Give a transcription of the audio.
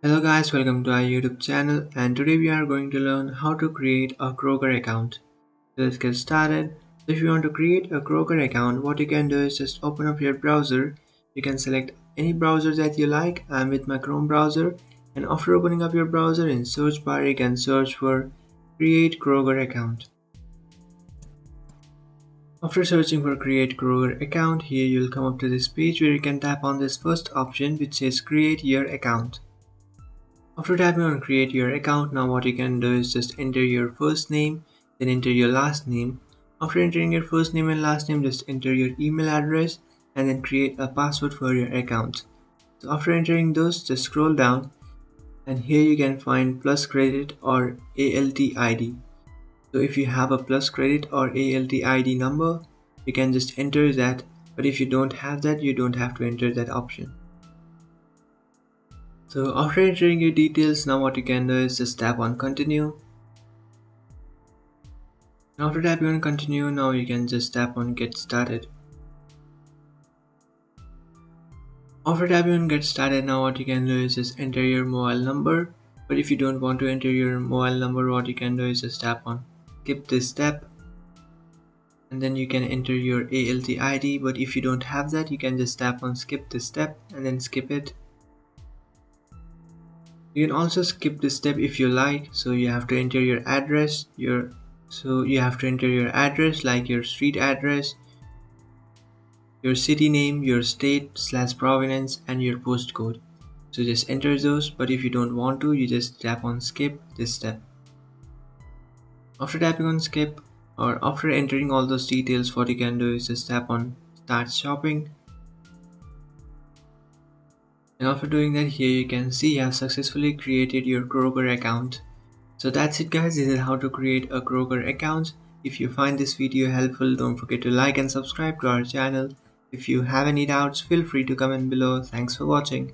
Hello guys, welcome to our YouTube channel, and today we are going to learn how to create a Kroger account. So let's get started. So if you want to create a Kroger account, what you can do is just open up your browser. You can select any browser that you like. I'm with my Chrome browser, and after opening up your browser in search bar you can search for create Kroger account. After searching for create Kroger account, here you'll come up to this page where you can tap on this first option which says create your account. After tapping on create your account, now what you can do is just enter your first name, then enter your last name. After entering your first name and last name, just enter your email address and then create a password for your account. So after entering those, just scroll down and here you can find plus credit or ALT ID. So if you have a plus credit or ALT ID number, you can just enter that, but if you don't have that, you don't have to enter that option. So after entering your details, now what you can do is just tap on continue. After tapping on continue, now you can just tap on get started. After tapping on get started, now what you can do is just enter your mobile number. But if you don't want to enter your mobile number, what you can do is just tap on skip this step. And then you can enter your ALT ID, but if you don't have that, you can just tap on skip this step and then skip it. You can also skip this step if you like. So you have to enter your address, like your street address, your city name, your state/province, and your postcode. So just enter those, but if you don't want to, you just tap on skip this step. After tapping on skip or after entering all those details, what you can do is just tap on start shopping. And after doing that, here you can see you have successfully created your Kroger account. So that's it guys, this is how to create a Kroger account. If you find this video helpful, don't forget to like and subscribe to our channel. If you have any doubts, feel free to comment below. Thanks for watching.